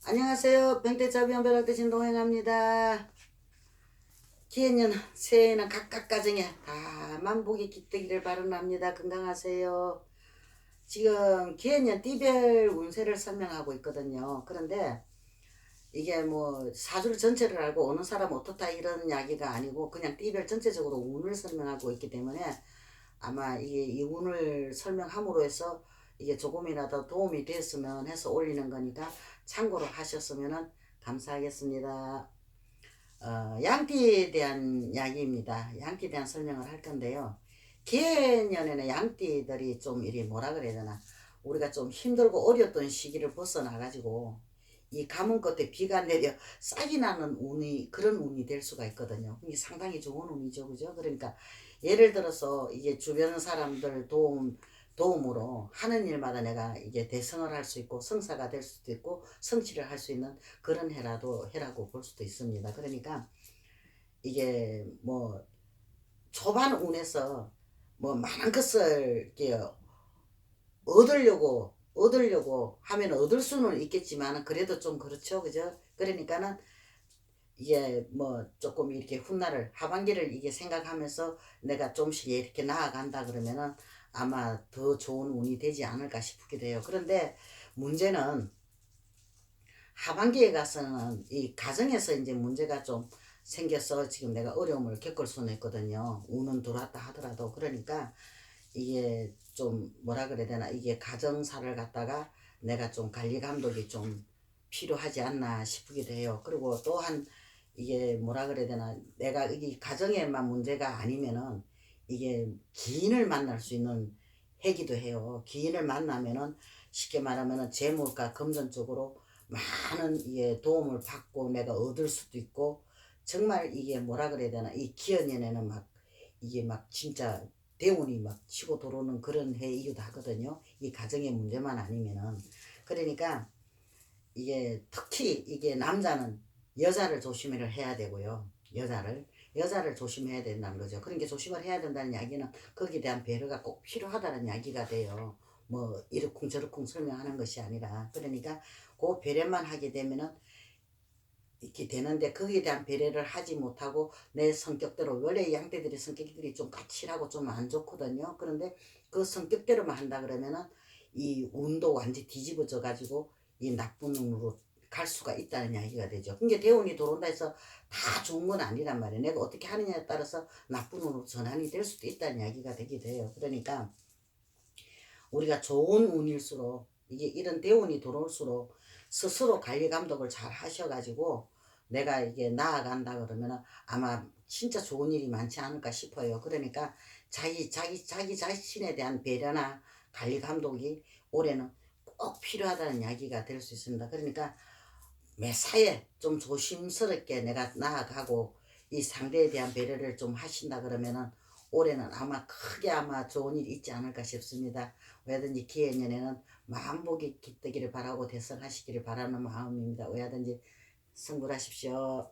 안녕하세요. 병태자비연별학대 진동행합니다. 기해년 새해에는 각각 가정에 다 만복이 깃들기를 바랍니다. 건강하세요. 지금 기해년 띠별 운세를 설명하고 있거든요. 그런데 이게 뭐 사주 전체를 알고 어느 사람 어떻다 이런 이야기가 아니고 그냥 띠별 전체적으로 운을 설명하고 있기 때문에 아마 이게 이 운을 설명함으로 해서 이게 조금이라도 도움이 됐으면 해서 올리는 거니까 참고로 하셨으면 감사하겠습니다. 양띠에 대한 이야기입니다. 양띠에 대한 설명을 할 건데요. 개년에는 양띠들이 좀 이리 뭐라 그래야 되나, 우리가 좀 힘들고 어려웠던 시기를 벗어나가지고 이 가뭄 끝에 비가 내려 싹이 나는 운이, 그런 운이 될 수가 있거든요. 이게 상당히 좋은 운이죠, 그죠? 그러니까 예를 들어서 이게 주변 사람들 도움으로 하는 일마다 내가 이게 대성을 할 수 있고 성사가 될 수도 있고 성취를 할 수 있는 그런 해라고 볼 수도 있습니다. 그러니까 이게 뭐 초반 운에서 뭐 많은 것을 이렇게 얻으려고 하면 얻을 수는 있겠지만 그래도 좀 그렇죠, 그죠? 그러니까는 이게 뭐 조금 이렇게 훗날을 하반기를 이게 생각하면서 내가 좀씩 이렇게 나아간다 그러면은 아마 더 좋은 운이 되지 않을까 싶기도 해요. 그런데 문제는 하반기에 가서는 이 가정에서 이제 문제가 좀 생겨서 지금 내가 어려움을 겪을 수는 있거든요. 운은 들어왔다 하더라도. 그러니까 이게 좀 뭐라 그래야 되나, 이게 가정사를 갖다가 내가 좀 관리 감독이 좀 필요하지 않나 싶기도 해요. 그리고 또한 이게 뭐라 그래야 되나, 내가 이 가정에만 문제가 아니면은 이게 기인을 만날 수 있는 해기도 해요. 기인을 만나면은 쉽게 말하면은 재물과 금전적으로 많은 이게 도움을 받고 내가 얻을 수도 있고, 정말 이게 뭐라 그래야 되나, 이 기연년에는 막 이게 막 진짜 대운이 막 치고 들어오는 그런 해이기도 하거든요. 이 가정의 문제만 아니면은. 그러니까 이게 특히 이게 남자는 여자를 조심을 해야 되고요. 여자를 조심해야 된다는 거죠. 그러니까 조심을 해야 된다는 이야기는 거기에 대한 배려가 꼭 필요하다는 이야기가 돼요. 뭐 이러쿵 저러쿵 설명하는 것이 아니라. 그러니까 그 배려만 하게 되면은 이렇게 되는데, 거기에 대한 배려를 하지 못하고 내 성격대로, 원래 양떼들이 성격들이 좀 까칠하고 좀 안 좋거든요. 그런데 그 성격대로만 한다 그러면은 이 운도 완전히 뒤집어져 가지고 이 나쁜 운으로 갈 수가 있다는 이야기가 되죠. 그러니까 대운이 들어온다 해서 다 좋은 건 아니란 말이에요. 내가 어떻게 하느냐에 따라서 나쁜 운으로 전환이 될 수도 있다는 이야기가 되기도 해요. 그러니까 우리가 좋은 운일수록, 이게 이런 대운이 들어올수록 스스로 관리 감독을 잘 하셔가지고 내가 이게 나아간다 그러면 아마 진짜 좋은 일이 많지 않을까 싶어요. 그러니까 자기 자신에 대한 배려나 관리 감독이 올해는 꼭 필요하다는 이야기가 될 수 있습니다. 그러니까 매사에 좀 조심스럽게 내가 나아가고 이 상대에 대한 배려를 좀 하신다 그러면은 올해는 아마 크게 아마 좋은 일이 있지 않을까 싶습니다. 왜든지 기해년에는 만복이 깃들기를 바라고 대성하시기를 바라는 마음입니다. 왜든지 성불하십시오.